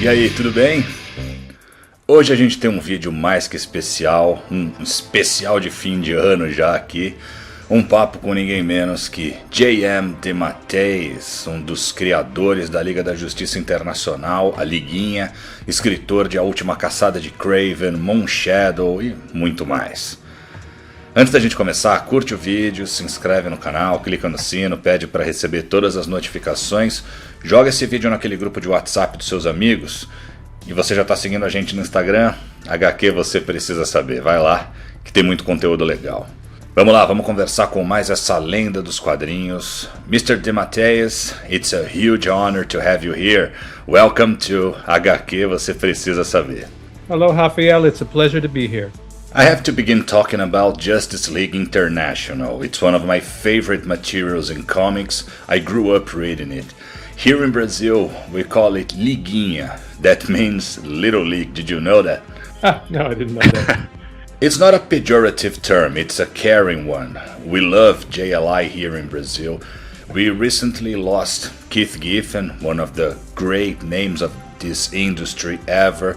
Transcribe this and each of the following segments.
E aí, tudo bem? Hoje a gente tem um vídeo mais que especial, um especial de fim de ano já aqui. Um papo com ninguém menos que DeMatteis, um dos criadores da Liga da Justiça Internacional, a Liguinha, escritor de A Última Caçada de Kraven, Moonshadow e muito mais. Antes da gente começar, curte o vídeo, se inscreve no canal, clica no sino, pede para receber todas as notificações, joga esse vídeo naquele grupo de WhatsApp dos seus amigos. E você já está seguindo a gente no Instagram? HQ Você Precisa Saber, vai lá que tem muito conteúdo legal. Vamos lá, vamos conversar com mais essa lenda dos quadrinhos. Mr. DeMatteis, it's a huge honor to have you here. Welcome to HQ Você Precisa Saber. Hello, Rafael, it's a pleasure to be here. I have to begin talking about Justice League International. It's one of my favorite materials in comics. I grew up reading it. Here in Brazil, we call it Liguinha. That means Little League. Did you know that? No, I didn't know that. It's not a pejorative term, it's a caring one. We love JLI here in Brazil. We recently lost Keith Giffen, one of the great names of this industry ever.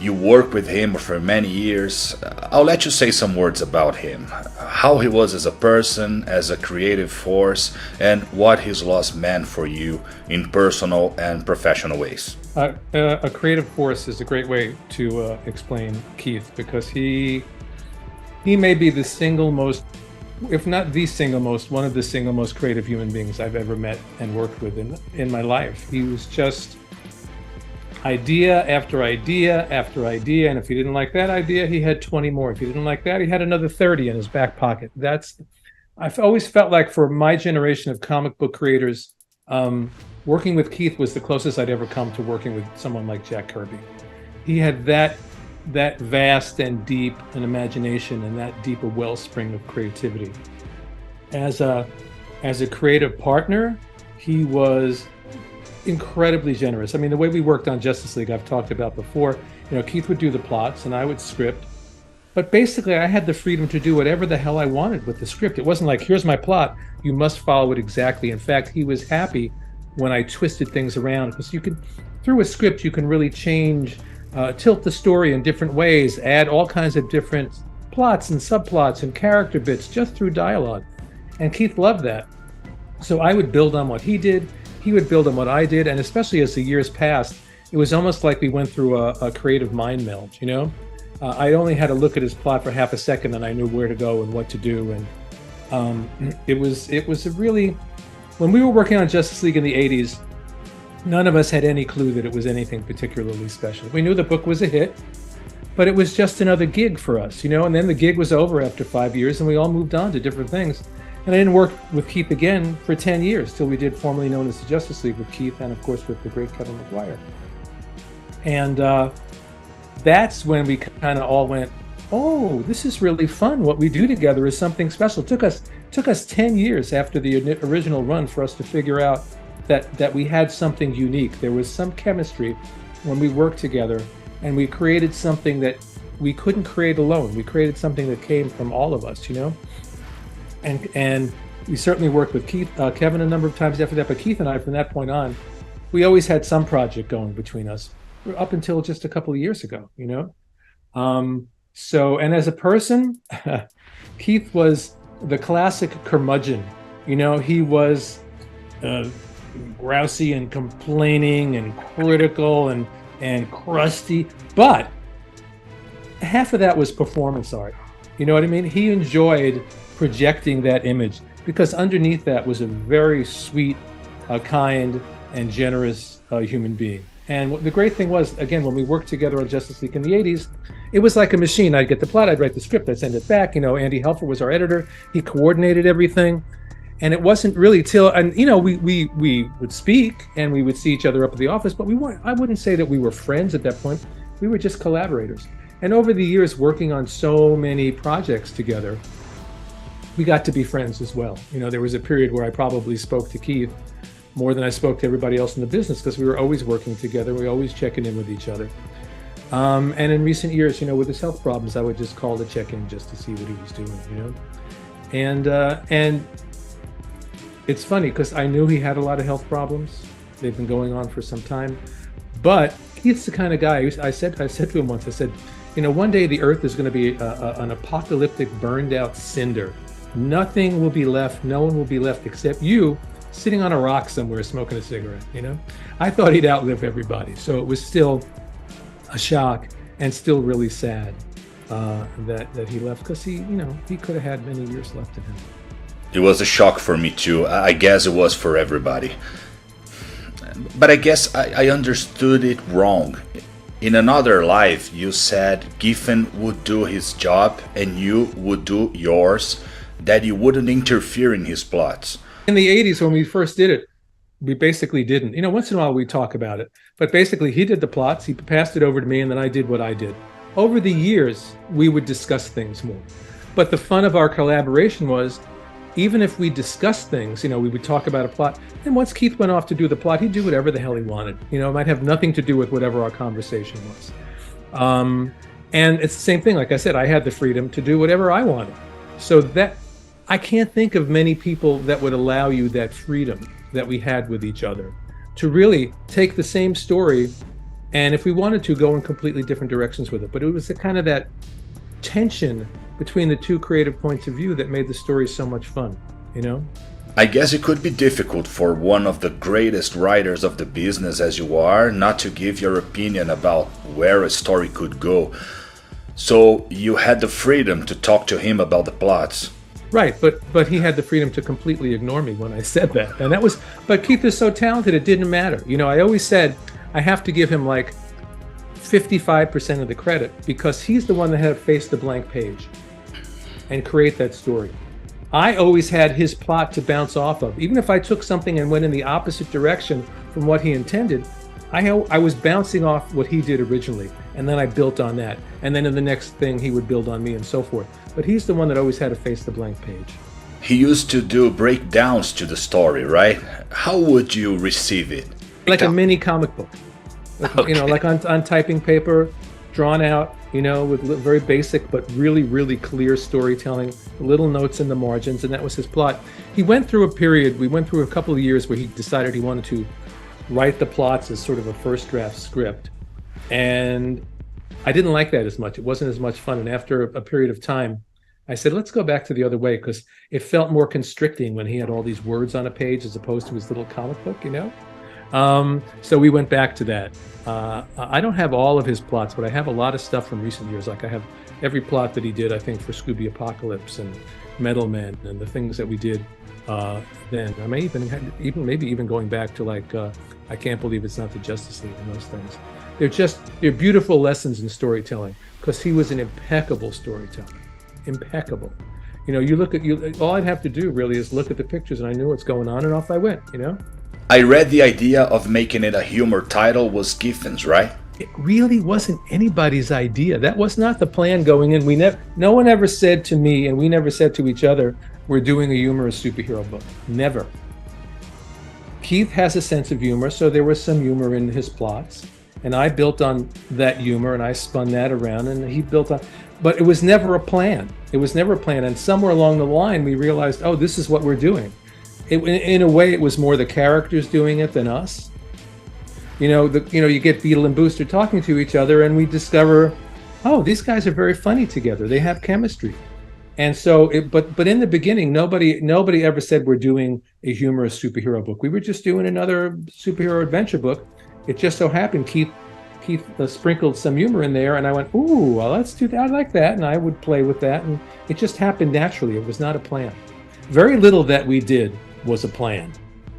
You worked with him for many years. I'll let you say some words about him. How he was as a person, as a creative force, and what his loss meant for you in personal and professional ways. A creative force is a great way to explain Keith, because he may be the single most, if not the single most, one of the single most creative human beings I've ever met and worked with in my life. He was just idea after idea after idea, and if he didn't like that idea, he had 20 more. If he didn't like that, he had another 30 in his back pocket. I've always felt like for my generation of comic book creators, working with Keith was the closest I'd ever come to working with someone like Jack Kirby. He had that vast and deep an imagination and that deep a wellspring of creativity. As a creative partner, he was incredibly generous. I mean, the way we worked on Justice League, I've talked about before. You know, Keith would do the plots and I would script, but basically I had the freedom to do whatever the hell I wanted with the script. It wasn't like, here's my plot, you must follow it exactly. In fact, he was happy when I twisted things around, because through a script, you can really change, tilt the story in different ways, add all kinds of different plots and subplots and character bits just through dialogue. And Keith loved that. So I would build on what he did, he would build on what I did, and especially as the years passed, it was almost like we went through a creative mind meld, you know? I only had to look at his plot for half a second and I knew where to go and what to do. And it was a really, when we were working on Justice League in the 80s, none of us had any clue that it was anything particularly special. We knew the book was a hit, but it was just another gig for us, you know? And then the gig was over after 5 years and we all moved on to different things. And I didn't work with Keith again for 10 years, till we did formerly known as the Justice League with Keith and, of course, with the great Kevin McGuire. And that's when we kind of all went, oh, this is really fun. What we do together is something special. It took us 10 years after the original run for us to figure out that we had something unique. There was some chemistry when we worked together, and we created something that we couldn't create alone. We created something that came from all of us, you know? And we certainly worked with Kevin a number of times after that, but Keith and I, from that point on, we always had some project going between us, up until just a couple of years ago, you know? And as a person, Keith was the classic curmudgeon. You know, he was grousy and complaining and critical and crusty, but half of that was performance art. You know what I mean? He enjoyed projecting that image, because underneath that was a very sweet, kind, and generous human being. And the great thing was, again, when we worked together on Justice League in the 80s, it was like a machine. I'd get the plot, I'd write the script, I'd send it back. You know, Andy Helfer was our editor. He coordinated everything. And it wasn't really till, and you know, we would speak and we would see each other up at the office, but I wouldn't say that we were friends at that point. We were just collaborators. And over the years, working on so many projects together, we got to be friends as well. You know, there was a period where I probably spoke to Keith more than I spoke to everybody else in the business, because we were always working together. We were always checking in with each other. And in recent years, you know, with his health problems, I would just call to check in just to see what he was doing, you know. And it's funny because I knew he had a lot of health problems. They've been going on for some time. But Keith's the kind of guy. I said to him once, I said, one day the Earth is going to be an apocalyptic, burned out cinder. Nothing will be left. No one will be left except you, sitting on a rock somewhere smoking a cigarette. I thought he'd outlive everybody, so it was still a shock and still really sad that he left, because he could have had many years left in him. It was a shock for me too. I guess it was for everybody. But I guess I understood it wrong. In another life, you said Giffen would do his job and you would do yours, that you wouldn't interfere in his plots. In the 80s, when we first did it, we basically didn't. Once in a while we talk about it, but basically he did the plots, he passed it over to me, and then I did what I did. Over the years, we would discuss things more. But the fun of our collaboration was, even if we discussed things, we would talk about a plot, and once Keith went off to do the plot, he'd do whatever the hell he wanted. It might have nothing to do with whatever our conversation was. And it's the same thing. Like I said, I had the freedom to do whatever I wanted. So that, I can't think of many people that would allow you that freedom that we had with each other, to really take the same story, and if we wanted to, go in completely different directions with it. But it was kind of that tension between the two creative points of view that made the story so much fun, I guess it could be difficult for one of the greatest writers of the business as you are not to give your opinion about where a story could go. So you had the freedom to talk to him about the plots. Right, but he had the freedom to completely ignore me when I said that. And that was, but Keith is so talented, it didn't matter. I always said I have to give him like 55% of the credit, because he's the one that had to face the blank page and create that story. I always had his plot to bounce off of. Even if I took something and went in the opposite direction from what he intended, I was bouncing off what he did originally, and then I built on that. And then in the next thing, he would build on me and so forth. But he's the one that always had to face the blank page. He used to do breakdowns to the story, right? How would you receive it? Like a mini comic book. Okay. Like on typing paper, drawn out, with very basic but really, really clear storytelling, little notes in the margins, and that was his plot. We went through a couple of years where he decided he wanted to write the plots as sort of a first draft script. And I didn't like that as much. It wasn't as much fun. And after a period of time, I said, let's go back to the other way, because it felt more constricting when he had all these words on a page as opposed to his little comic book, So we went back to that. I don't have all of his plots, but I have a lot of stuff from recent years. Like I have every plot that he did, I think, for Scooby Apocalypse and Metal Men and the things that we did then. I may even going back to like I Can't Believe It's Not the Justice League and those things. They're beautiful lessons in storytelling, because he was an impeccable storyteller. Impeccable. All I'd have to do really is look at the pictures and I knew what's going on, and off I went, I read the idea of making it a humor title was Giffen's, right? It really wasn't anybody's idea. That was not the plan going in. No one ever said to me, and we never said to each other, we're doing a humorous superhero book. Never. Keith has a sense of humor, so there was some humor in his plots, and I built on that humor, and I spun that around, and he built on. But it was never a plan. It was never a plan, and somewhere along the line, we realized, oh, this is what we're doing. In a way, it was more the characters doing it than us. You get Beetle and Booster talking to each other, and we discover, oh, these guys are very funny together. They have chemistry. And so, but in the beginning, nobody ever said we're doing a humorous superhero book. We were just doing another superhero adventure book. It just so happened Keith sprinkled some humor in there, and I went, ooh, well, let's do that. I like that, and I would play with that, and it just happened naturally. It was not a plan. Very little that we did was a plan.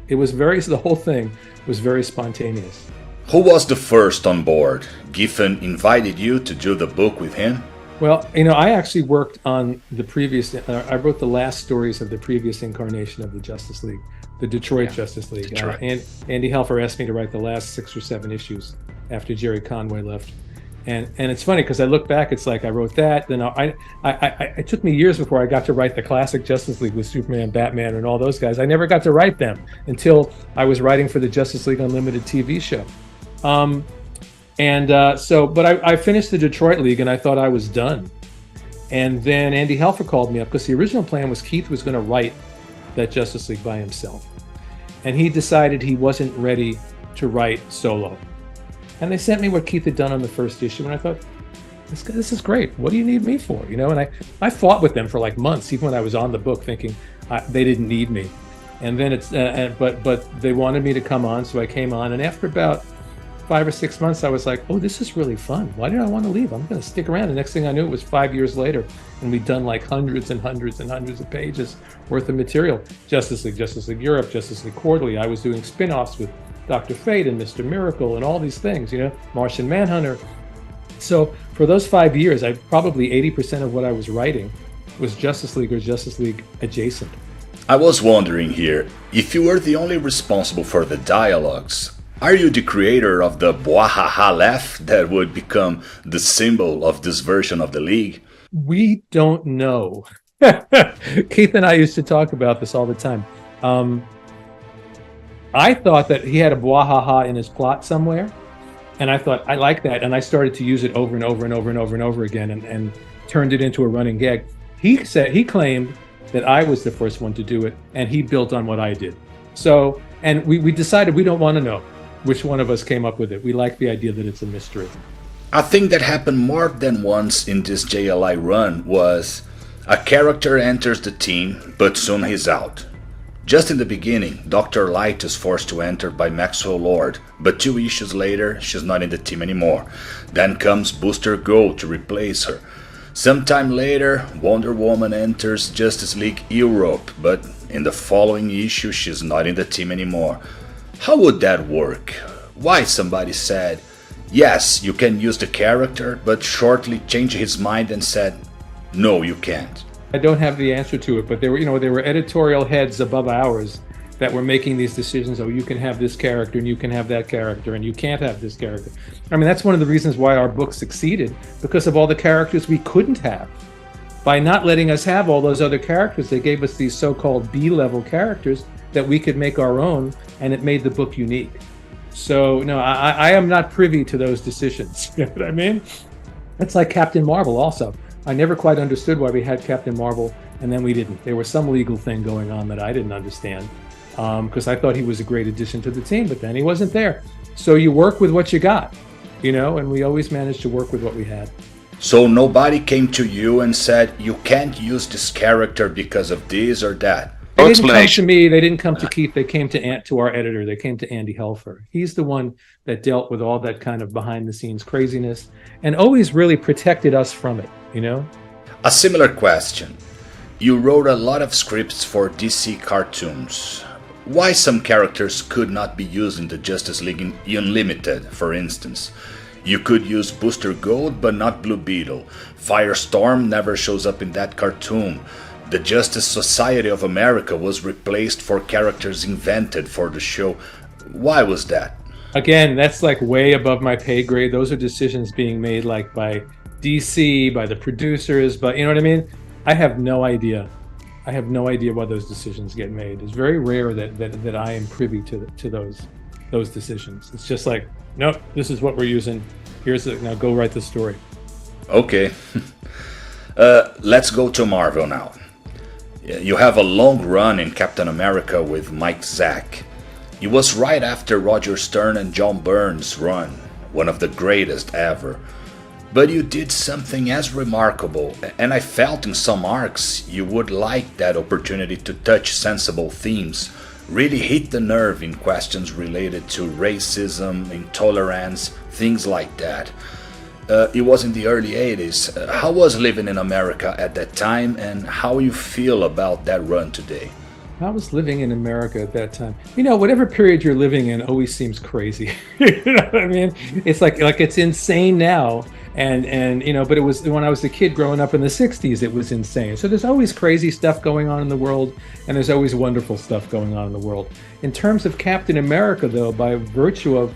The whole thing was very spontaneous. Who was the first on board? Giffen invited you to do the book with him? Well, I actually worked on the previous, I wrote the last stories of the previous incarnation of the Justice League, the Detroit Justice League. Detroit. And Andy Helfer asked me to write the last 6 or 7 issues after Jerry Conway left. And it's funny because I look back, it's like I wrote that, then it took me years before I got to write the classic Justice League with Superman, Batman, and all those guys. I never got to write them until I was writing for the Justice League Unlimited TV show. But I finished the Detroit League and I thought I was done. And then Andy Helfer called me up because the original plan was Keith was going to write that Justice League by himself. And he decided he wasn't ready to write solo. And they sent me what Keith had done on the first issue, and I thought, this is great. What do you need me for? You know, and I fought with them for like months, even when I was on the book, thinking they didn't need me. And then but they wanted me to come on, so I came on. And after about 5 or 6 months, I was like, oh, this is really fun. Why did I want to leave? I'm going to stick around. The next thing I knew, it was 5 years later, and we'd done like hundreds and hundreds and hundreds of pages worth of material. Justice League Europe, Justice League Quarterly. I was doing spin-offs with Dr. Fate and Mr. Miracle and all these things, you know, Martian Manhunter. So for those 5 years, probably 80% of what I was writing was Justice League or Justice League adjacent. I was wondering here, if you were the only responsible for the dialogues, are you the creator of the bwahaha laugh that would become the symbol of this version of the League? We don't know. Keith and I used to talk about this all the time. I thought that he had a bwahaha in his plot somewhere. And I thought, I like that. And I started to use it over and over and over and over and over again and turned it into a running gag. He claimed that I was the first one to do it, and he built on what I did. So, and we decided we don't want to know which one of us came up with it. We like the idea that it's a mystery. A thing that happened more than once in this JLI run was a character enters the team, but soon he's out. Just in the beginning, Dr. Light is forced to enter by Maxwell Lord, but 2 issues later, she's not in the team anymore. Then comes Booster Gold to replace her. Sometime later, Wonder Woman enters Justice League Europe, but in the following issue, she's not in the team anymore. How would that work? Why somebody said, yes, you can use the character, but shortly changed his mind and said, no, you can't. I don't have the answer to it, but there were editorial heads above ours that were making these decisions. Oh, you can have this character and you can have that character and you can't have this character. I mean, that's one of the reasons why our book succeeded, because of all the characters we couldn't have. By not letting us have all those other characters, they gave us these so-called B-level characters that we could make our own, and it made the book unique. So, no, I am not privy to those decisions. You know what I mean? It's like Captain Marvel also. I never quite understood why we had Captain Marvel, and then we didn't. There was some legal thing going on that I didn't understand, because I thought he was a great addition to the team, but then he wasn't there. So you work with what you got, you know, and we always managed to work with what we had. So nobody came to you and said, you can't use this character because of this or that? They didn't come to me, they didn't come to Keith, they came to our editor, they came to Andy Helfer. He's the one that dealt with all that kind of behind-the-scenes craziness and always really protected us from it, you know? A similar question. You wrote a lot of scripts for DC cartoons. Why some characters could not be used in the Justice League Unlimited, for instance? You could use Booster Gold, but not Blue Beetle. Firestorm never shows up in that cartoon. The Justice Society of America was replaced for characters invented for the show. Why was that? Again, that's like way above my pay grade. Those are decisions being made like by DC, by the producers, but you know what I mean? I have no idea. I have no idea why those decisions get made. It's very rare that I am privy to those decisions. It's just like, nope, this is what we're using. Now go write the story. Okay. Let's go to Marvel now. You have a long run in Captain America with Mike Zack. It was right after Roger Stern and John Byrne's run, one of the greatest ever. But you did something as remarkable, and I felt in some arcs you would like that opportunity to touch sensible themes, really hit the nerve in questions related to racism, intolerance, things like that. It was in the early 80s. How was living in America at that time, and how you feel about that run today? I was living in America at that time. You know, whatever period you're living in always seems crazy. You know what I mean? It's like it's insane now. And you know, but it was when I was a kid growing up in the 60s, it was insane. So there's always crazy stuff going on in the world, and there's always wonderful stuff going on in the world. In terms of Captain America, though, by virtue of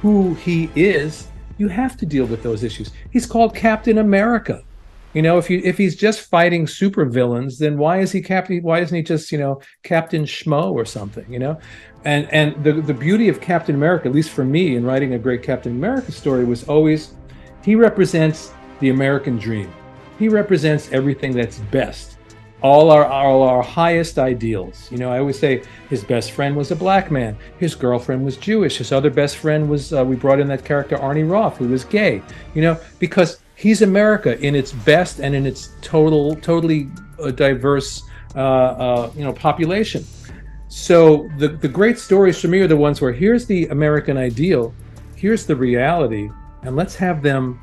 who he is, you have to deal with those issues. He's called Captain America. You know, if he's just fighting supervillains, then why is he Captain? Why isn't he just, you know, Captain Schmo or something? You know, and the beauty of Captain America, at least for me, in writing a great Captain America story, was always he represents the American dream. He represents everything that's best all our highest ideals. You know, I always say his best friend was a black man, his girlfriend was Jewish, his other best friend was we brought in that character Arnie Roth, who was gay. You know, because he's America in its best and in its totally diverse population. So the great stories for me are the ones where here's the American ideal, here's the reality, and let's have them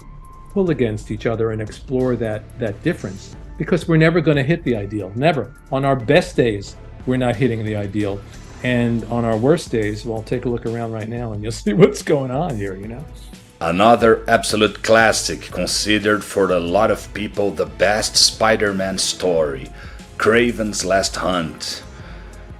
pull against each other and explore that difference. Because we're never going to hit the ideal, never. On our best days, we're not hitting the ideal. And on our worst days, well, take a look around right now and you'll see what's going on here, you know? Another absolute classic, considered for a lot of people the best Spider-Man story, Kraven's Last Hunt.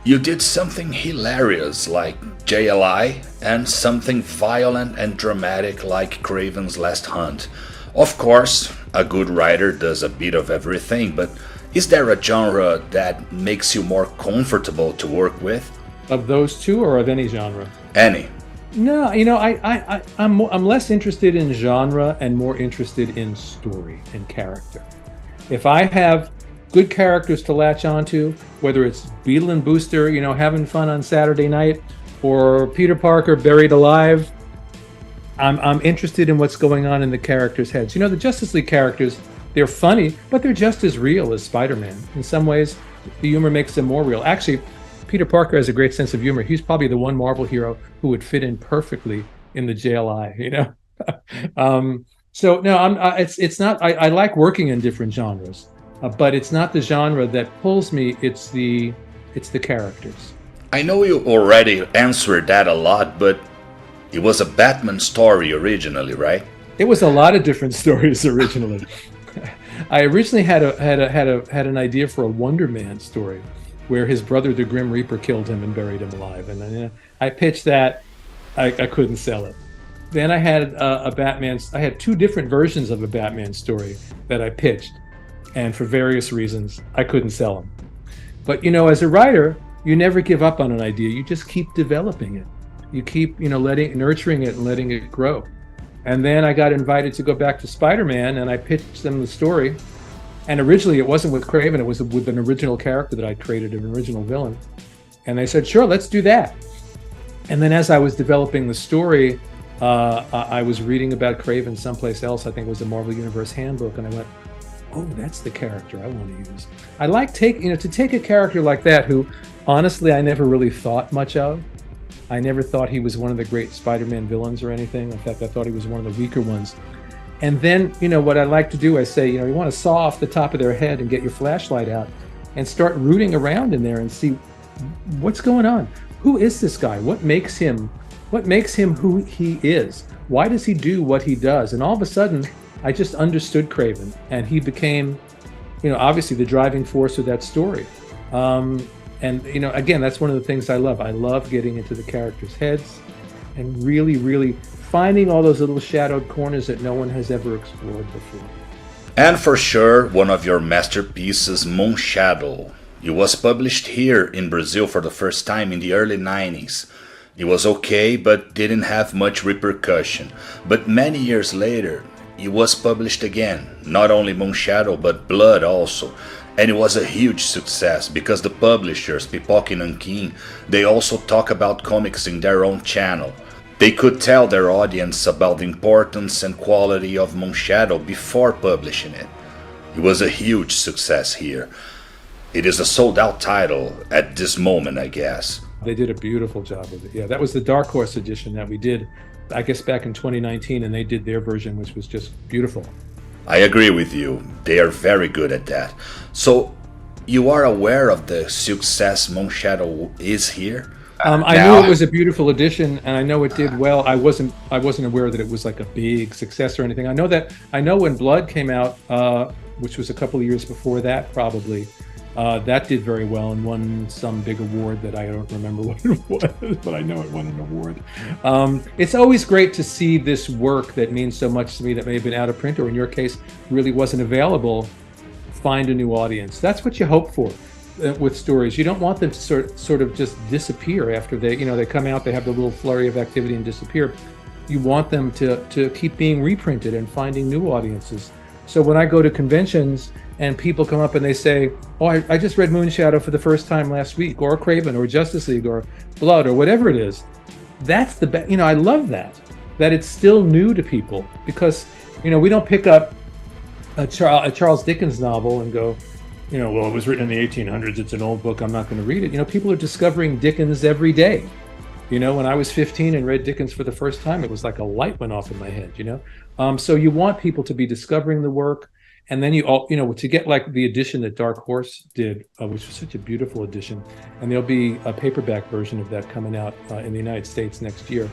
You did something hilarious like JLI and something violent and dramatic like Kraven's Last Hunt. Of course, a good writer does a bit of everything, but is there a genre that makes you more comfortable to work with? Of those two, or of any genre? Any. No, you know, I'm less interested in genre and more interested in story and character. If I have good characters to latch onto, whether it's Beetle and Booster, you know, having fun on Saturday night, or Peter Parker buried alive, I'm interested in what's going on in the characters' heads. You know, the Justice League characters, they're funny, but they're just as real as Spider-Man. In some ways, the humor makes them more real. Actually, Peter Parker has a great sense of humor. He's probably the one Marvel hero who would fit in perfectly in the JLI, you know? So no, it's not, I like working in different genres, but it's not the genre that pulls me, it's the characters. I know you already answered that a lot, but it was a Batman story originally, right? It was a lot of different stories originally. I originally had an idea for a Wonder Man story, where his brother, the Grim Reaper, killed him and buried him alive. And then I pitched that. I couldn't sell it. Then I had I had two different versions of a Batman story that I pitched, and for various reasons, I couldn't sell them. But you know, as a writer, you never give up on an idea. You just keep developing it. You keep, you know, nurturing it and letting it grow. And then I got invited to go back to Spider-Man, and I pitched them the story. And originally it wasn't with Kraven, it was with an original character that I created, an original villain. And they said, sure, let's do that. And then as I was developing the story, I was reading about Kraven someplace else. I think it was the Marvel Universe Handbook. And I went, oh, that's the character I want to use. I like to take a character like that who, honestly, I never really thought much of. I never thought he was one of the great Spider-Man villains or anything. In fact, I thought he was one of the weaker ones. And then, you know, what I like to do, I say, you know, you want to saw off the top of their head and get your flashlight out and start rooting around in there and see what's going on. Who is this guy? What makes him who he is? Why does he do what he does? And all of a sudden, I just understood Kraven, and he became, you know, obviously the driving force of that story. And, you know, again, that's one of the things I love. I love getting into the characters' heads and really, really finding all those little shadowed corners that no one has ever explored before. And for sure, one of your masterpieces, Moonshadow. It was published here in Brazil for the first time in the early 90s. It was okay, but didn't have much repercussion. But many years later, it was published again. Not only Moonshadow, but Blood also. And it was a huge success because the publishers, Pipoca and Nankin, they also talk about comics in their own channel. They could tell their audience about the importance and quality of Moonshadow before publishing it. It was a huge success here. It is a sold-out title at this moment, I guess. They did a beautiful job with it. Yeah, that was the Dark Horse edition that we did, I guess, back in 2019, and they did their version, which was just beautiful. I agree with you. They are very good at that. So, you are aware of the success Moonshadow is here? I knew it was a beautiful edition, and I know it did well. I wasn't aware that it was like a big success or anything. I know when Blood came out, which was a couple of years before that, probably. That did very well and won some big award that I don't remember what it was, but I know it won an award. It's always great to see this work that means so much to me that may have been out of print, or in your case, really wasn't available, find a new audience. That's what you hope for with stories. You don't want them to sort of just disappear after they come out, they have the little flurry of activity and disappear. You want them to keep being reprinted and finding new audiences. So when I go to conventions and people come up and they say, oh, I just read Moonshadow for the first time last week, or Kraven, or Justice League, or Blood, or whatever it is. That's the best. I love that it's still new to people, because we don't pick up a Charles Dickens novel and go, well, it was written in the 1800s, it's an old book, I'm not going to read it. People are discovering Dickens every day. When I was 15 and read Dickens for the first time, it was like a light went off in my head. So you want people to be discovering the work, and then to get like the edition that Dark Horse did, which was such a beautiful edition, and there'll be a paperback version of that coming out in the United States next year.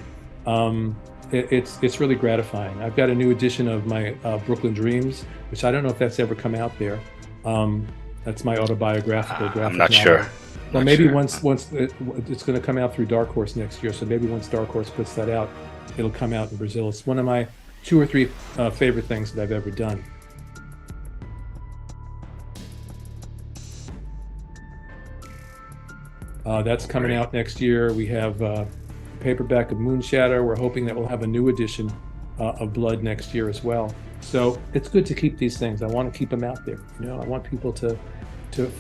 It's really gratifying. I've got a new edition of my Brooklyn Dreams, which I don't know if that's ever come out there. That's my autobiographical graphic I'm not novel. sure. Well, maybe once it's going to come out through Dark Horse next year. So maybe once Dark Horse puts that out, it'll come out in Brazil. It's one of my 2 or 3 favorite things that I've ever done. That's coming out next year. We have a paperback of Moonshadow. We're hoping that we'll have a new edition of Blood next year as well. So it's good to keep these things. I want to keep them out there. I want people to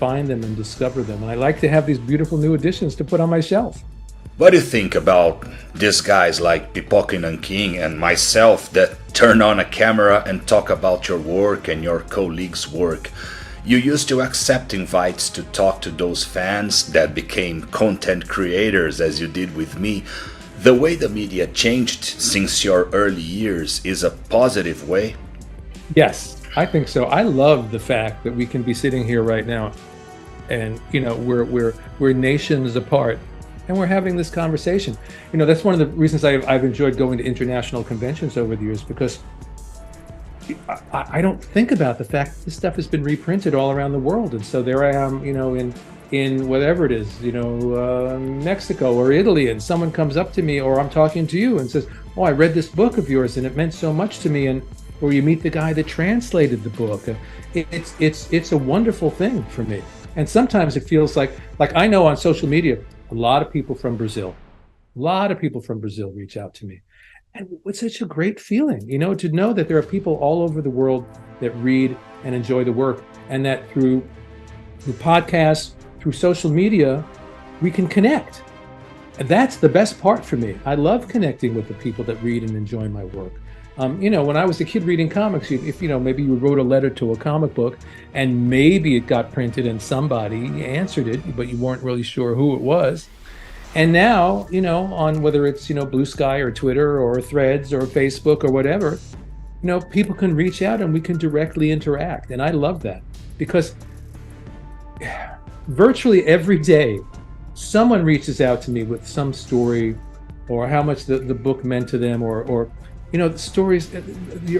find them and discover them. And I like to have these beautiful new editions to put on my shelf. What do you think about these guys like Pipoca Nankin and myself that turn on a camera and talk about your work and your colleagues' work? You used to accept invites to talk to those fans that became content creators, as you did with me. The way the media changed since your early years is a positive way? Yes, I think so. I love the fact that we can be sitting here right now, and we're nations apart, and we're having this conversation. That's one of the reasons I've enjoyed going to international conventions over the years, because I don't think about the fact that this stuff has been reprinted all around the world, and so there I am, in whatever it is, Mexico or Italy, and someone comes up to me, or I'm talking to you and says, oh, I read this book of yours and it meant so much to me, or you meet the guy that translated the book. It's a wonderful thing for me. And sometimes it feels like I know on social media, a lot of people from Brazil reach out to me. And it's such a great feeling, to know that there are people all over the world that read and enjoy the work, and that through podcasts, through social media, we can connect. And that's the best part for me. I love connecting with the people that read and enjoy my work. When I was a kid reading comics, if maybe you wrote a letter to a comic book and maybe it got printed and somebody answered it, but you weren't really sure who it was. And now, on whether it's, Blue Sky or Twitter or Threads or Facebook or whatever, people can reach out and we can directly interact. And I love that, because virtually every day, someone reaches out to me with some story, or how much the book meant to them, or the stories.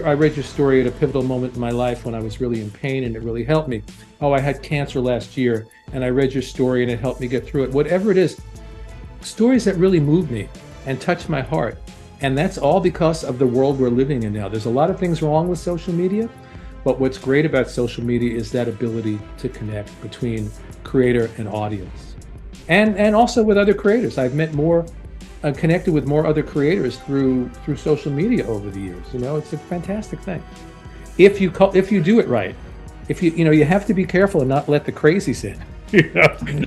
I read your story at a pivotal moment in my life when I was really in pain, and it really helped me. Oh, I had cancer last year, and I read your story and it helped me get through it. Whatever it is, stories that really move me and touch my heart. And that's all because of the world we're living in now. There's a lot of things wrong with social media, but what's great about social media is that ability to connect between creator and audience. And also with other creators. I've met more, connected with more other creators through social media over the years. It's a fantastic thing. If you do it right. If you have to be careful and not let the crazies in.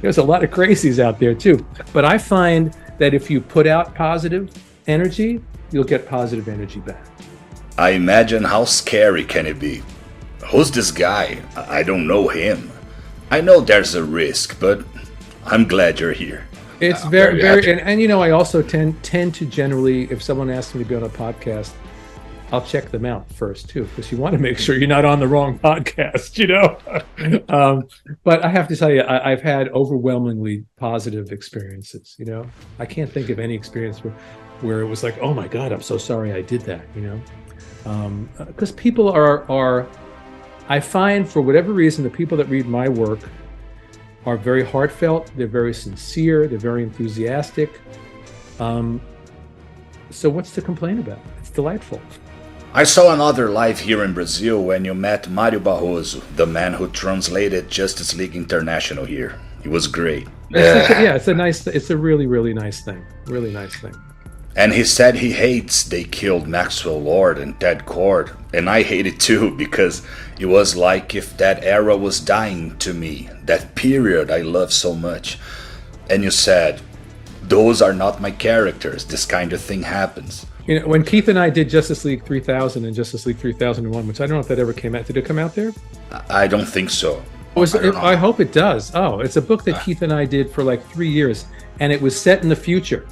There's a lot of crazies out there too. But I find that if you put out positive energy, you'll get positive energy back. I imagine how scary can it be. Who's this guy? I don't know him. I know there's a risk, but I'm glad you're here. It's very and I also tend to generally, if someone asks me to be on a podcast, I'll check them out first too, because you want to make sure you're not on the wrong podcast, But I have to tell you, I've had overwhelmingly positive experiences. I can't think of any experience where it was like, oh my God, I'm so sorry I did that. Because people are, I find for whatever reason, the people that read my work are very heartfelt. They're very sincere. They're very enthusiastic. So what's to complain about? It's delightful. I saw another live here in Brazil when you met Mário Barroso, the man who translated Justice League International here. It was great. It's a really, really nice thing. Really nice thing. And he said he hates they killed Maxwell Lord and Ted Kord. And I hate it too, because it was like if that era was dying to me, that period I love so much. And you said, those are not my characters, this kind of thing happens. You know, when Keith and I did Justice League 3000 and Justice League 3001, which I don't know if that ever came out. Did it come out there? I don't think so. I hope it does. Oh, it's a book that Keith and I did for like 3 years, and it was set in the future.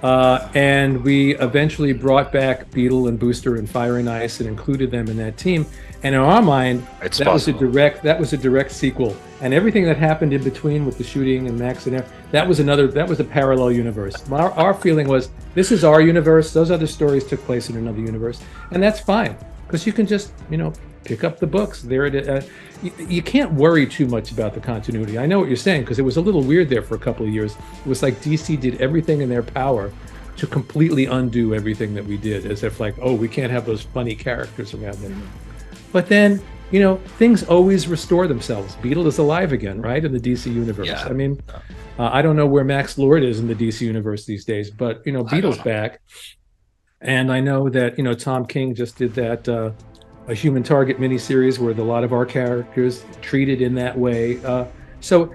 And we eventually brought back Beetle and Booster and Fire and Ice and included them in that team. And in our mind, that was a direct sequel. And everything that happened in between with the shooting and Max and that was a parallel universe. Our feeling was, this is our universe. Those other stories took place in another universe, and that's fine, because you can just, pick up the books. There it is. You can't worry too much about the continuity. I know what you're saying, because it was a little weird there for a couple of years. It was like DC did everything in their power to completely undo everything that we did, as if like, oh, we can't have those funny characters around anymore. But then, things always restore themselves. Beetle is alive again, right, in the DC universe. Yeah. I mean, I don't know where Max Lord is in the DC universe these days, but, Beetle's back. And I know that, Tom King just did that a Human Target miniseries with a lot of our characters treated in that way. So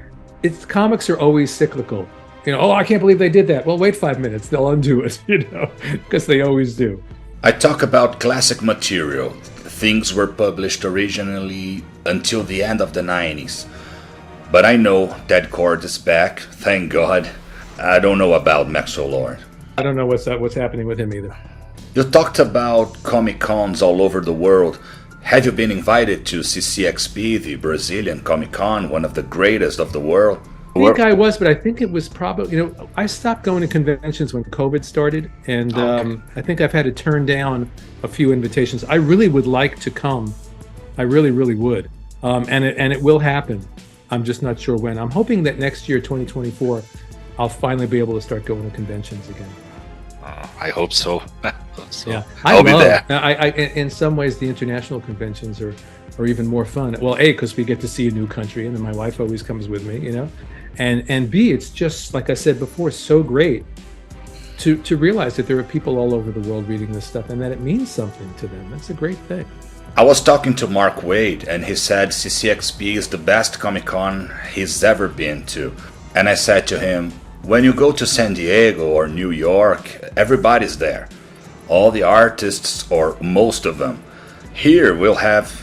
comics are always cyclical. Oh, I can't believe they did that. Well, wait 5 minutes. They'll undo it, because they always do. I talk about classic material. Things were published originally until the end of the 90s. But I know Ted Kord is back, thank God. I don't know about Maxwell Lord. I don't know what's happening with him either. You talked about Comic-Cons all over the world. Have you been invited to CCXP, the Brazilian Comic-Con, one of the greatest of the world? I think I was, but I think it was probably, I stopped going to conventions when COVID started, and I think I've had to turn down a few invitations. I really would like to come. I really, really would. And it will happen. I'm just not sure when. I'm hoping that next year, 2024, I'll finally be able to start going to conventions again. I hope so. Yeah, I'll be there. I in some ways, the international conventions are even more fun. Well, A, because we get to see a new country, and then my wife always comes with me, and B, it's just, like I said before, so great to realize that there are people all over the world reading this stuff and that it means something to them. That's a great thing. I was talking to Mark Wade, and he said CCXP is the best Comic-Con he's ever been to. And I said to him, when you go to San Diego or New York, everybody's there. All the artists, or most of them. Here we'll have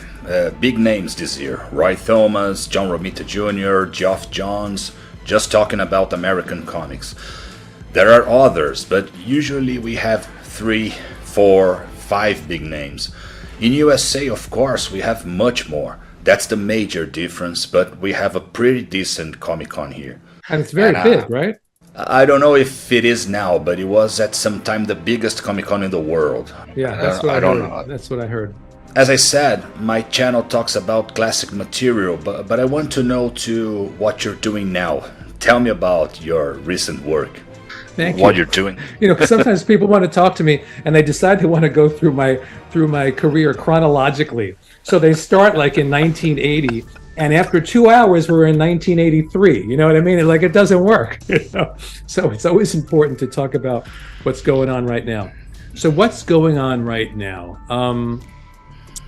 big names this year. Roy Thomas, John Romita Jr., Geoff Johns, just talking about American comics. There are others, but usually we have 3, 4, 5 big names. In USA, of course, we have much more. That's the major difference, but we have a pretty decent Comic-Con here. And it's very big, right? I don't know if it is now, but it was at some time the biggest Comic-Con in the world. Yeah, that's what I heard. That's what I heard. As I said, my channel talks about classic material, but I want to know too what you're doing now. Tell me about your recent work. Thank you. What you're doing. Sometimes people want to talk to me and they decide they want to go through my career chronologically. So they start like in 1980, and after 2 hours we're in 1983. You know what I mean? Like, it doesn't work. So it's always important to talk about what's going on right now. So what's going on right now?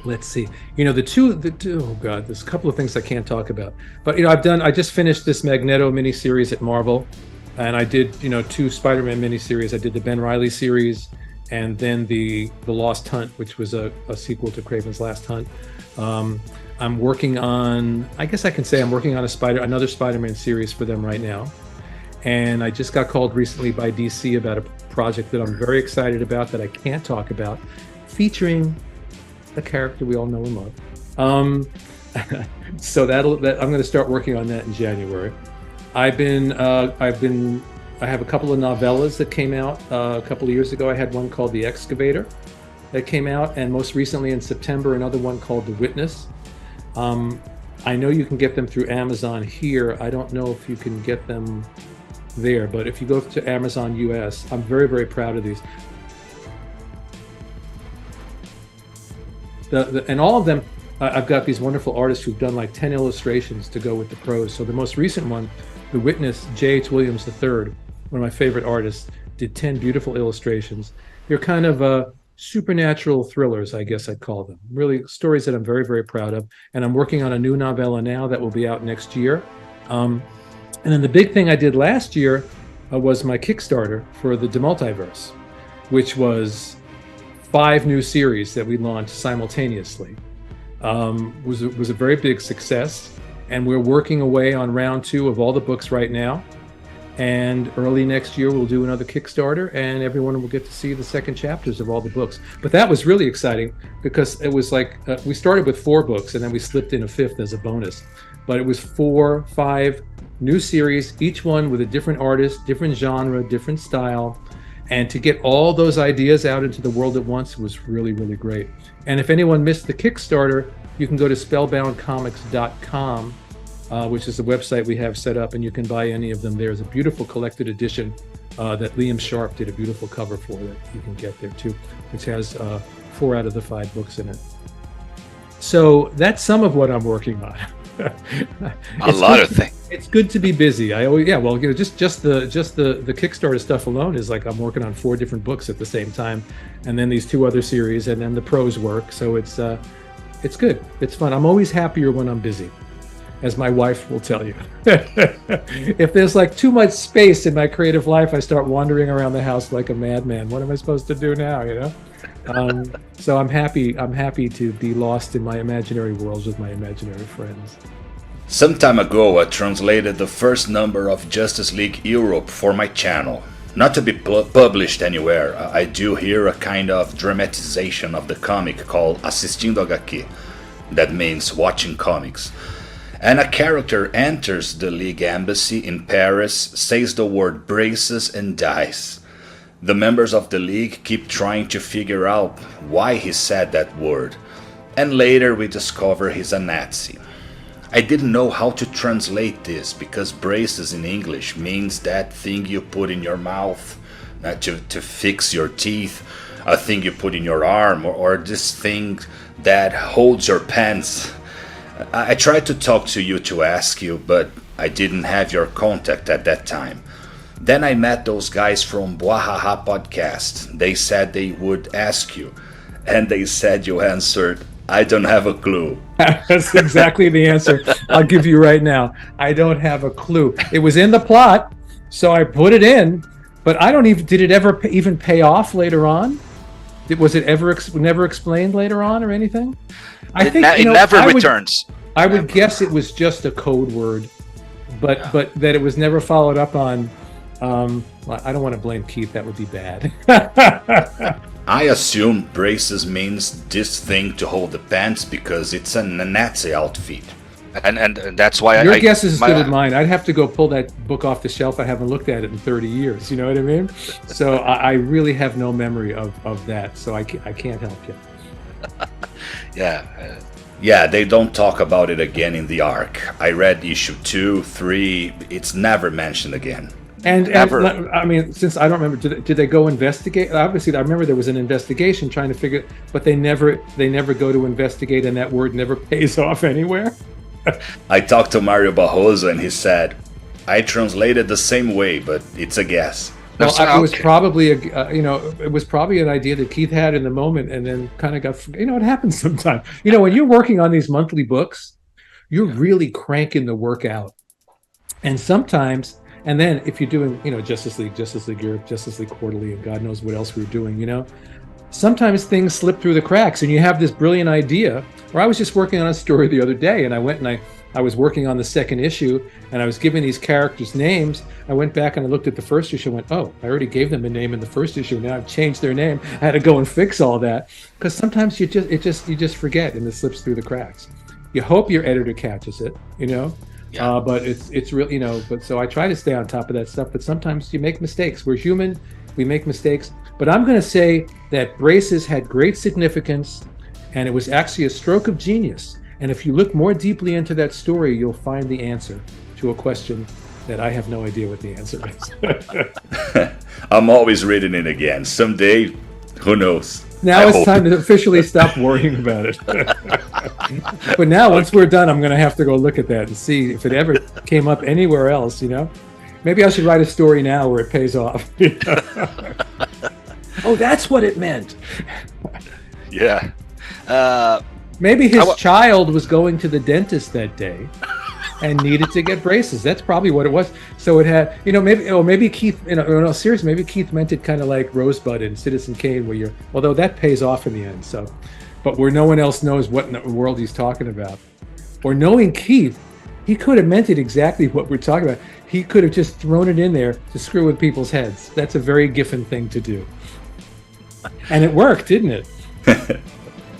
Let's see. The two. Oh God, there's a couple of things I can't talk about. But I just finished this Magneto miniseries at Marvel, and I did 2 Spider-Man miniseries. I did the Ben Reilly series, and then the Lost Hunt, which was a sequel to Kraven's Last Hunt. I'm working on. I guess I can say I'm working on another Spider-Man series for them right now. And I just got called recently by DC about a project that I'm very excited about that I can't talk about, featuring a character we all know and love. So I'm going to start working on that in January. I have a couple of novellas that came out a couple of years ago. I had one called The Excavator that came out, and most recently in September, another one called The Witness. I know you can get them through Amazon here. I don't know if you can get them there, but if you go to Amazon US, I'm very, very proud of these. And all of them, I've got these wonderful artists who've done like 10 illustrations to go with the prose. So the most recent one, The Witness, J.H. Williams III, one of my favorite artists, did 10 beautiful illustrations. They're kind of supernatural thrillers, I guess I'd call them. Really stories that I'm very, very proud of. And I'm working on a new novella now that will be out next year. And then the big thing I did last year was my Kickstarter for the DeMatteis, which was 5 new series that we launched simultaneously. Was a very big success, and we're working away on round 2 of all the books right now. And early next year, we'll do another Kickstarter, and everyone will get to see the second chapters of all the books. But that was really exciting because it was like we started with 4 books, and then we slipped in a 5th as a bonus. But it was 4, 5 new series, each one with a different artist, different genre, different style. And to get all those ideas out into the world at once was really, really great. And if anyone missed the Kickstarter, you can go to spellboundcomics.com, which is the website we have set up, and you can buy any of them. There's a beautiful collected edition that Liam Sharp did a beautiful cover for that you can get there too, which has 4 out of the 5 books in it. So that's some of what I'm working on. A lot of things. It's good to be busy. I always, just the Kickstarter stuff alone is like I'm working on 4 different books at the same time, and then these 2 other series, and then the prose work. So it's good. It's fun. I'm always happier when I'm busy, as my wife will tell you. If there's like too much space in my creative life, I start wandering around the house like a madman. What am I supposed to do now? You know. So I'm happy to be lost in my imaginary worlds with my imaginary friends. Some time ago, I translated the first number of Justice League Europe for my channel. Not to be published anywhere, I do here a kind of dramatization of the comic called Assistindo HQ. That means watching comics. And a character enters the League embassy in Paris, says the word braces and dies. The members of the League keep trying to figure out why he said that word. And later we discover he's a Nazi. I didn't know how to translate this because braces in English means that thing you put in your mouth to fix your teeth, a thing you put in your arm, or this thing that holds your pants. I tried to talk to you to ask you, but I didn't have your contact at that time. Then I met those guys from Bwahaha podcast. They said they would ask you, and they said you answered, I don't have a clue. That's exactly the answer I'll give you right now. I don't have a clue. It was in the plot, so I put it in, but I don't even, did it ever even pay off later on? Was it ever never explained later on or anything? I think it never returns. I would guess it was just a code word, but that it was never followed up on. I don't want to blame Keith. That would be bad. I assume braces means this thing to hold the pants because it's a Nazi outfit. And that's why your guess is as good as mine. I'd have to go pull that book off the shelf. I haven't looked at it in 30 years. You know what I mean? So I really have no memory of that. So I can't help you. Yeah. Yeah, they don't talk about it again in the arc. I read issue 2, 3. It's never mentioned again. And I mean, since I don't remember, did they go investigate? Obviously, I remember there was an investigation trying to figure, but they never go to investigate, and that word never pays off anywhere. I talked to Mario Barroso, and he said, I translated the same way, but it's a guess. Well, it was probably it was probably an idea that Keith had in the moment, and then kind of got, it happens sometimes. When you're working on these monthly books, you're really cranking the work out, and sometimes. And then if you're doing, Justice League Europe, Justice League Quarterly, and God knows what else we were doing, sometimes things slip through the cracks and you have this brilliant idea. Or I was just working on a story the other day, and I went and I was working on the second issue, and I was giving these characters names. I went back and I looked at the first issue and went, oh, I already gave them a name in the first issue. Now I've changed their name. I had to go and fix all that. Because sometimes you just forget, and it slips through the cracks. You hope your editor catches it, Yeah. But it's really, but so I try to stay on top of that stuff, but sometimes you make mistakes. We're human, we make mistakes. But I'm going to say that braces had great significance, and it was actually a stroke of genius. And if you look more deeply into that story, you'll find the answer to a question that I have no idea what the answer is. I'm always reading it again. Someday, who knows? Now it's time to officially stop worrying about it. But now, once we're done, I'm going to have to go look at that and see if it ever came up anywhere else, Maybe I should write a story now where it pays off. Oh, that's what it meant. Yeah. Maybe his child was going to the dentist that day and needed to get braces. That's probably what it was. So it had, maybe Keith, seriously, maybe Keith meant it kind of like Rosebud and Citizen Kane, although that pays off in the end. So, but where no one else knows what in the world he's talking about. Or knowing Keith, he could have meant it exactly what we're talking about. He could have just thrown it in there to screw with people's heads. That's a very Giffen thing to do. And it worked, didn't it?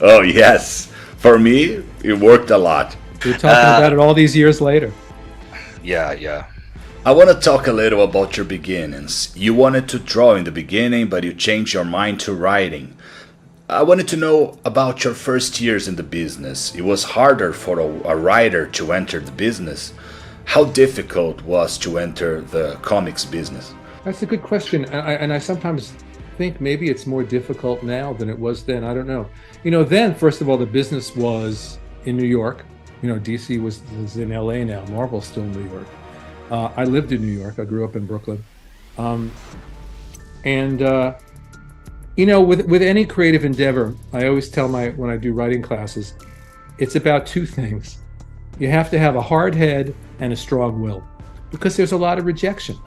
Oh, yes. For me, it worked a lot. We're talking about it all these years later. Yeah. I want to talk a little about your beginnings. You wanted to draw in the beginning, but you changed your mind to writing. I wanted to know about your first years in the business. It was harder for a writer to enter the business. How difficult was to enter the comics business? That's a good question. And I sometimes think maybe it's more difficult now than it was then. I don't know. Then, first of all, the business was in New York. DC was in LA now. Marvel's still in New York. I lived in New York. I grew up in Brooklyn. With any creative endeavor, I always tell when I do writing classes, it's about two things. You have to have a hard head and a strong will, because there's a lot of rejection.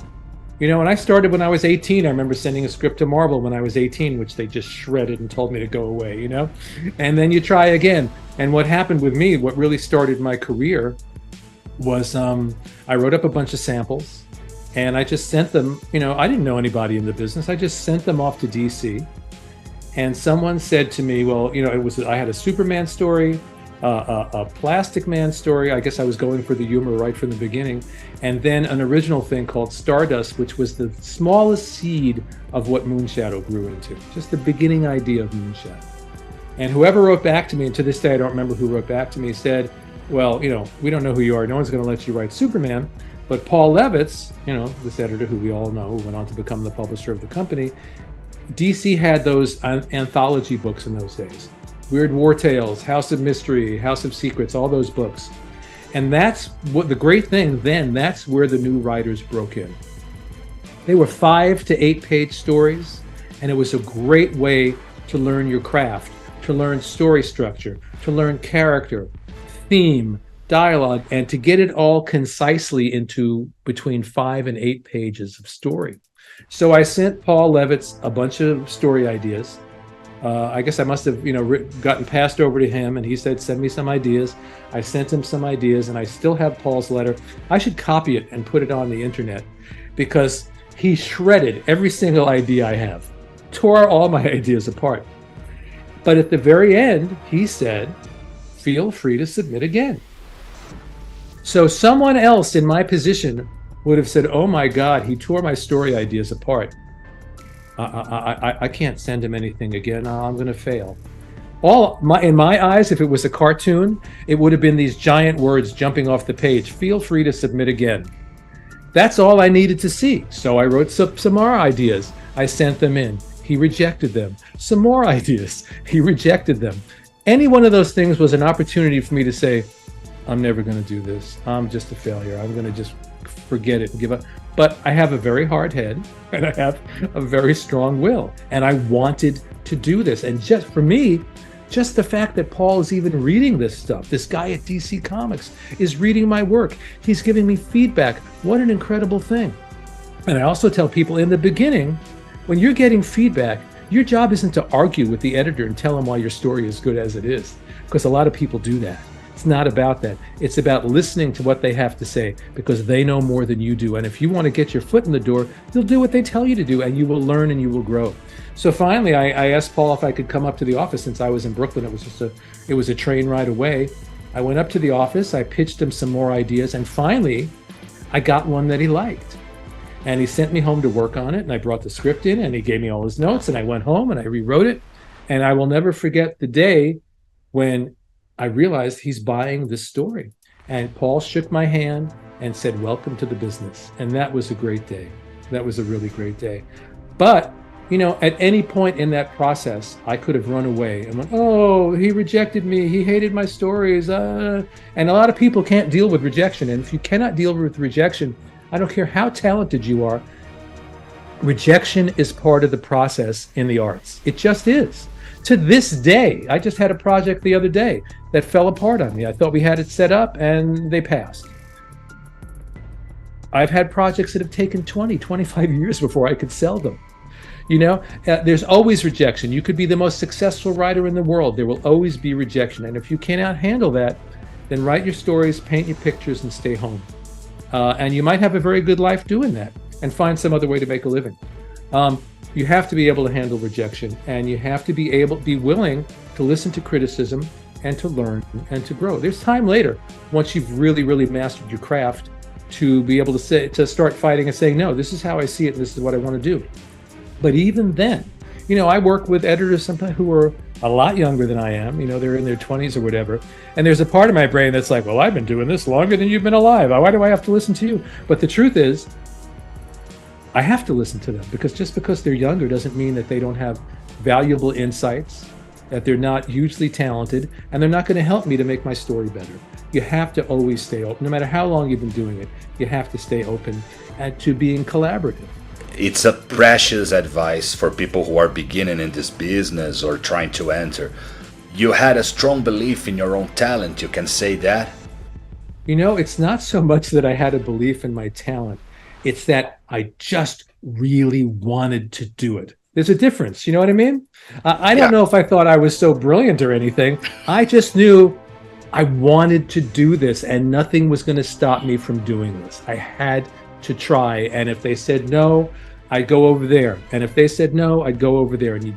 When I started when I was 18, I remember sending a script to Marvel when I was 18, which they just shredded and told me to go away, And then you try again. And what happened with me, what really started my career was I wrote up a bunch of samples and I just sent them, I didn't know anybody in the business. I just sent them off to DC. And someone said to me, well, I had a Superman story, a Plastic Man story. I guess I was going for the humor right from the beginning. And then an original thing called Stardust, which was the smallest seed of what Moonshadow grew into. Just the beginning idea of Moonshadow. And whoever wrote back to me, and to this day I don't remember who wrote back to me, said, well, we don't know who you are. No one's going to let you write Superman. But Paul Levitz, this editor who we all know, who went on to become the publisher of the company, DC had those anthology books in those days. Weird War Tales, House of Mystery, House of Secrets, all those books. And that's what the great thing then, that's where the new writers broke in. They were 5 to 8 page stories, and it was a great way to learn your craft, to learn story structure, to learn character, theme, dialogue, and to get it all concisely into between 5 and 8 pages of story. So I sent Paul Levitz a bunch of story ideas. I guess I must have, gotten passed over to him, and he said, send me some ideas. I sent him some ideas, and I still have Paul's letter. I should copy it and put it on the internet, because he shredded every single idea I have, tore all my ideas apart. But at the very end, he said, feel free to submit again. So someone else in my position would have said, oh my God, he tore my story ideas apart. I can't send him anything again. I'm going to fail. In my eyes, if it was a cartoon, it would have been these giant words jumping off the page. Feel free to submit again. That's all I needed to see. So I wrote some more ideas. I sent them in. He rejected them. Some more ideas. He rejected them. Any one of those things was an opportunity for me to say, I'm never going to do this. I'm just a failure. I'm going to just forget it and give up. But I have a very hard head and I have a very strong will. And I wanted to do this. And just for me, just the fact that Paul is even reading this stuff, this guy at DC Comics is reading my work. He's giving me feedback. What an incredible thing. And I also tell people in the beginning, when you're getting feedback, your job isn't to argue with the editor and tell him why your story is good as it is, because a lot of people do that. It's not about that. It's about listening to what they have to say, because they know more than you do. And if you want to get your foot in the door, you'll do what they tell you to do, and you will learn and you will grow. So finally, I asked Paul if I could come up to the office. Since I was in Brooklyn, it was a train ride away. I went up to the office, I pitched him some more ideas, and finally, I got one that he liked. And he sent me home to work on it, and I brought the script in, and he gave me all his notes, and I went home and I rewrote it. And I will never forget the day when I realized he's buying this story. And Paul shook my hand and said, welcome to the business. And that was a great day. That was a really great day. But At any point in that process, I could have run away and went, oh, he rejected me. He hated my stories. And a lot of people can't deal with rejection. And if you cannot deal with rejection, I don't care how talented you are, rejection is part of the process in the arts. It just is. To this day, I just had a project the other day that fell apart on me. I thought we had it set up and they passed. I've had projects that have taken 20, 25 years before I could sell them. There's always rejection. You could be the most successful writer in the world. There will always be rejection. And if you cannot handle that, then write your stories, paint your pictures, and stay home. And you might have a very good life doing that and find some other way to make a living. You have to be able to handle rejection, and you have to be willing to listen to criticism and to learn and to grow. There's time later, once you've really, really mastered your craft, to be able to start fighting and saying, no, this is how I see it, and this is what I want to do. But even then, I work with editors sometimes who are a lot younger than I am. They're in their 20s or whatever. And there's a part of my brain that's like, well, I've been doing this longer than you've been alive. Why do I have to listen to you? But the truth is, I have to listen to them, because just because they're younger doesn't mean that they don't have valuable insights, that they're not hugely talented, and they're not going to help me to make my story better. You have to always stay open. No matter how long you've been doing it, you have to stay open and to being collaborative. It's a precious advice for people who are beginning in this business or trying to enter. You had a strong belief in your own talent, you can say that? It's not so much that I had a belief in my talent. It's that I just really wanted to do it. There's a difference, you know what I mean? I don't know if I thought I was so brilliant or anything. I just knew I wanted to do this, and nothing was going to stop me from doing this. I had to try, and if they said no, I'd go over there. And if they said no, I'd go over there. And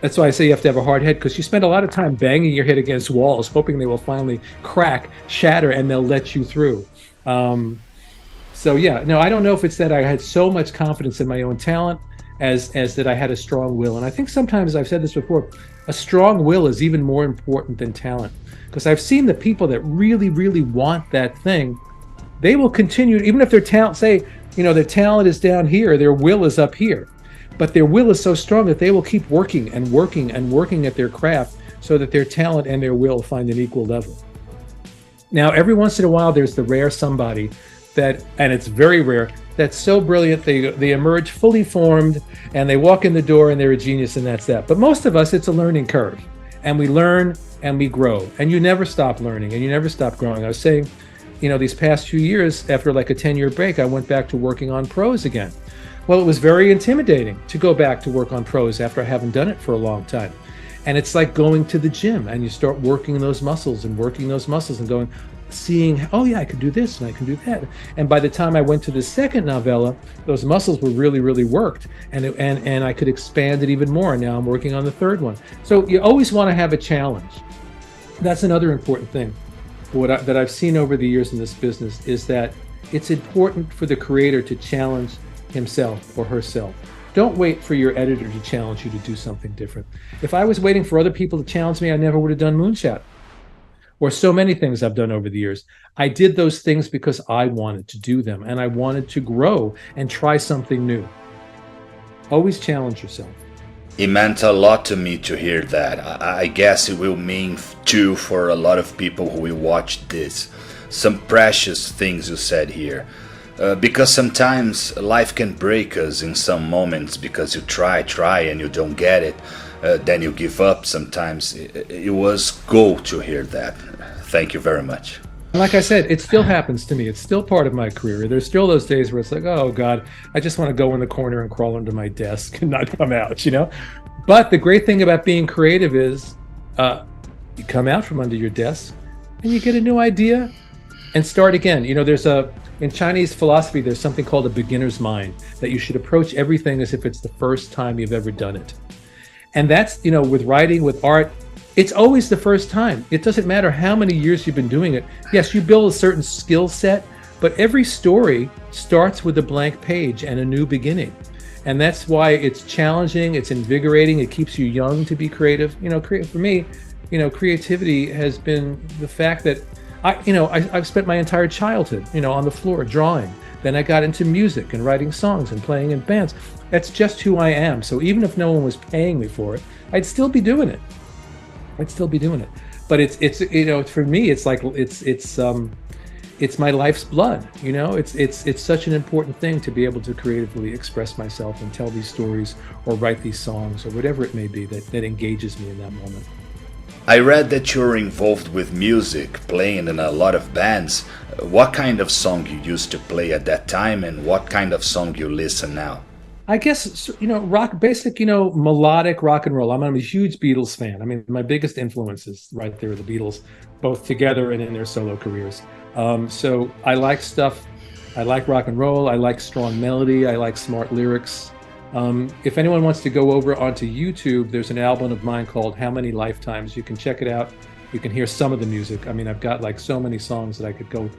that's why I say you have to have a hard head, because you spend a lot of time banging your head against walls, hoping they will finally crack, shatter, and they'll let you through. So yeah, no, I don't know if it's that I had so much confidence in my own talent as that I had a strong will. And I think sometimes, I've said this before, a strong will is even more important than talent, because I've seen the people that really, really want that thing, they will continue, even if their talent, their talent is down here, their will is up here, but their will is so strong that they will keep working and working and working at their craft so that their talent and their will find an equal level. Now, every once in a while, there's the rare somebody and it's very rare, that's so brilliant they emerge fully formed and they walk in the door and they're a genius, and that's that. But most of us, it's a learning curve, and we learn and we grow, and you never stop learning and you never stop growing. I was saying, these past few years, after like a 10-year break, I went back to working on prose again. Well, it was very intimidating to go back to work on prose after I haven't done it for a long time. And it's like going to the gym, and you start working those muscles and seeing, oh yeah, I can do this and I can do that. And by the time I went to the second novella, those muscles were really, really worked, and I could expand it even more. Now I'm working on the third one. So you always want to have a challenge. That's another important thing. That I've seen over the years in this business is that it's important for the creator to challenge himself or herself. Don't wait for your editor to challenge you to do something different. If I was waiting for other people to challenge me, I never would have done Moonshadow, or so many things I've done over the years. I did those things because I wanted to do them, and I wanted to grow and try something new. Always challenge yourself. It meant a lot to me to hear that. I guess it will mean too for a lot of people who will watch this. Some precious things you said here. Because sometimes life can break us in some moments because you try and you don't get it. Then you give up sometimes. It was gold to hear that. Thank you very much. Like I said, it still happens to me. It's still part of my career. There's still those days where it's like, oh God, I just want to go in the corner and crawl under my desk and not come out, But the great thing about being creative is you come out from under your desk and you get a new idea and start again. In Chinese philosophy, there's something called a beginner's mind, that you should approach everything as if it's the first time you've ever done it. And that's, with writing, with art, it's always the first time. It doesn't matter how many years you've been doing it. Yes, you build a certain skill set, but every story starts with a blank page and a new beginning. And that's why it's challenging, it's invigorating, it keeps you young to be creative. For me, creativity has been the fact that I've spent my entire childhood, on the floor drawing. Then I got into music and writing songs and playing in bands. That's just who I am. So even if no one was paying me for it, I'd still be doing it. But it's you know, for me, it's like it's my life's blood. You know, it's such an important thing to be able to creatively express myself and tell these stories or write these songs or whatever it may be that engages me in that moment. I read that you're involved with music, playing in a lot of bands. What kind of song you used to play at that time, and what kind of song you listen now? I guess, you know, basic, you know, melodic rock and roll. I'm a huge Beatles fan. I mean, my biggest influences right there are the Beatles, both together and in their solo careers. So I like stuff. I like rock and roll. I like strong melody. I like smart lyrics. If anyone wants to go over onto YouTube, there's an album of mine called How Many Lifetimes. You can check it out. You can hear some of the music. I mean, I've got like so many songs that I could go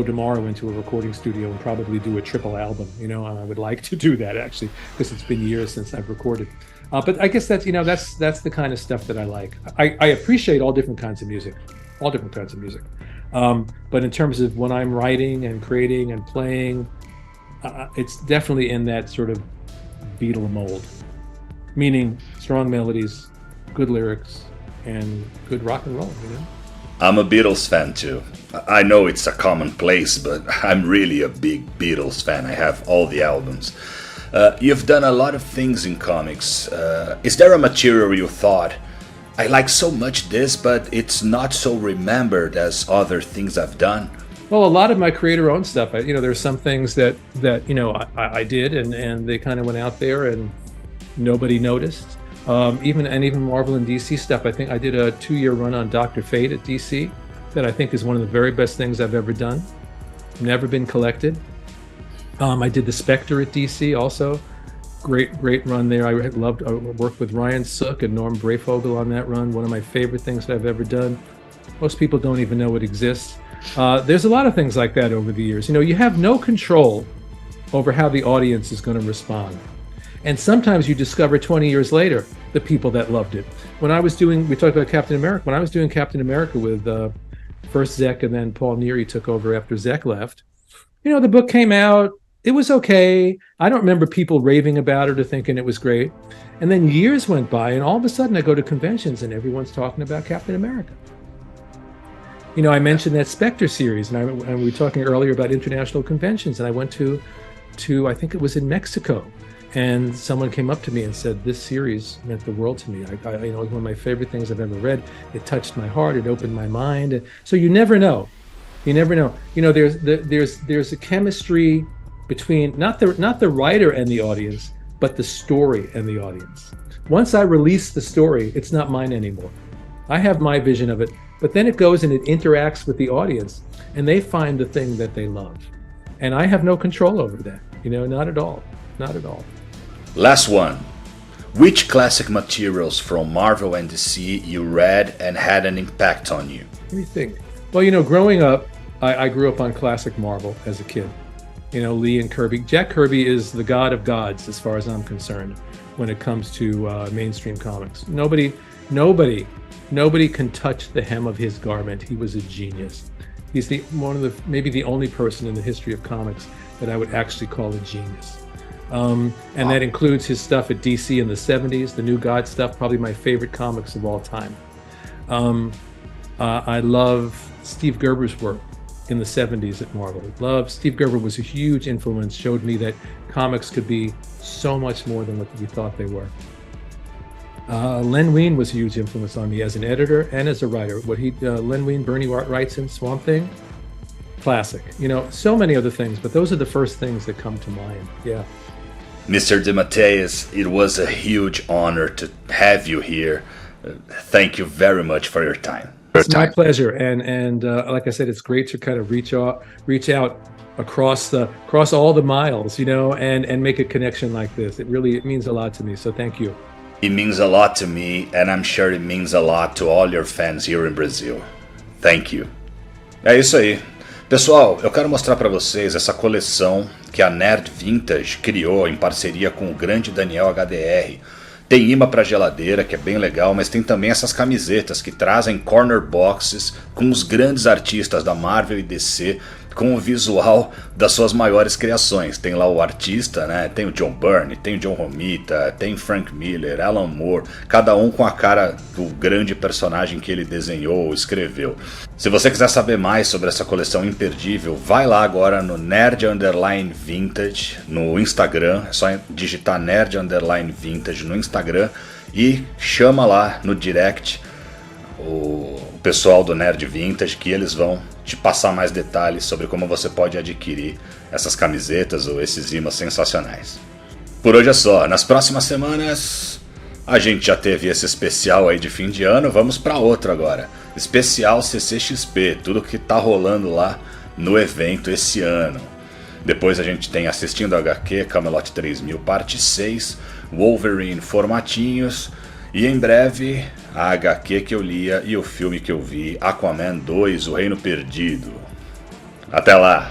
tomorrow into a recording studio and probably do a triple album, you know, and I would like to do that actually, because it's been years since I've recorded. But I guess that's, you know, that's the kind of stuff that I like. I appreciate all different kinds of music. But in terms of when I'm writing and creating and playing, it's definitely in that sort of Beatle mold, meaning strong melodies, good lyrics, and good rock and roll, you know? I'm a Beatles fan too. I know it's a commonplace, but I'm really a big Beatles fan. I have all the albums. You've done a lot of things in comics. Is there a material you thought, I like so much this, but it's not so remembered as other things I've done? Well, a lot of my creator-owned stuff, you know, there's some things that you know, I did, and they kind of went out there and nobody noticed. Even Marvel and DC stuff. I think I did a 2-year run on Dr. Fate at DC that I think is one of the very best things I've ever done. Never been collected. I did the Spectre at DC also. Great run there. I worked with Ryan Sook and Norm Brayfogle on that run. One of my favorite things that I've ever done. Most people don't even know it exists. There's a lot of things like that over the years. You know, you have no control over how the audience is going to respond. And sometimes you discover 20 years later the people that loved it. When I was doing, we talked about Captain America, when I was doing Captain America with first Zek and then Paul Neary took over after Zek left, you know, the book came out, it was okay. I don't remember people raving about it or thinking it was great. And then years went by and all of a sudden I go to conventions and everyone's talking about Captain America. You know, I mentioned that Spectre series and we were talking earlier about international conventions, and I went to I think it was in Mexico. And someone came up to me and said, this series meant the world to me. I you know, it was one of my favorite things I've ever read. It touched my heart. It opened my mind. So you never know. You know, there's a chemistry between not the writer and the audience, but the story and the audience. Once I release the story, it's not mine anymore. I have my vision of it, but then it goes and it interacts with the audience, and they find the thing that they love. And I have no control over that. You know, not at all. Not at all. Last one. Which classic materials from Marvel and DC you read and had an impact on you? Let me think. Well, you know, growing up, I grew up on classic Marvel as a kid. You know, Lee and Kirby. Jack Kirby is the god of gods as far as I'm concerned when it comes to mainstream comics. Nobody can touch the hem of his garment. He was a genius. He's maybe the only person in the history of comics that I would actually call a genius. And that includes his stuff at DC in the 70s, the New God stuff, probably my favorite comics of all time. I love Steve Gerber's work in the 70s at Marvel. Steve Gerber was a huge influence, showed me that comics could be so much more than what we thought they were. Len Wein was a huge influence on me as an editor and as a writer. Len Wein, Bernie writes in Swamp Thing, classic. You know, so many other things, but those are the first things that come to mind. Yeah. Mr. DeMatteis, it was a huge honor to have you here. Thank you very much for your time. It's my pleasure, and like I said, it's great to kind of reach out across all the miles, you know, and make a connection like this. It means a lot to me. So thank you. It means a lot to me, and I'm sure it means a lot to all your fans here in Brazil. Thank you. É isso aí. Pessoal, eu quero mostrar para vocês essa coleção que a Nerd Vintage criou em parceria com o grande Daniel HDR. Tem imã para geladeira, que é bem legal, mas tem também essas camisetas que trazem corner boxes com os grandes artistas da Marvel e DC, com o visual das suas maiores criações. Tem lá o artista, né? Tem o John Byrne, tem o John Romita, tem Frank Miller, Alan Moore, cada um com a cara do grande personagem que ele desenhou ou escreveu. Se você quiser saber mais sobre essa coleção imperdível, vai lá agora no Nerd Underline Vintage no Instagram, é só digitar Nerd Underline Vintage no Instagram e chama lá no direct o pessoal do Nerd Vintage, que eles vão te passar mais detalhes sobre como você pode adquirir essas camisetas ou esses imãs sensacionais. Por hoje é só. Nas próximas semanas a gente já teve esse especial aí de fim de ano, vamos para outro agora. Especial CCXP, tudo que tá rolando lá no evento esse ano. Depois a gente tem Assistindo a HQ, Camelot 3000 parte 6, Wolverine formatinhos e em breve a HQ que eu lia e o filme que eu vi, Aquaman 2, O Reino Perdido. Até lá!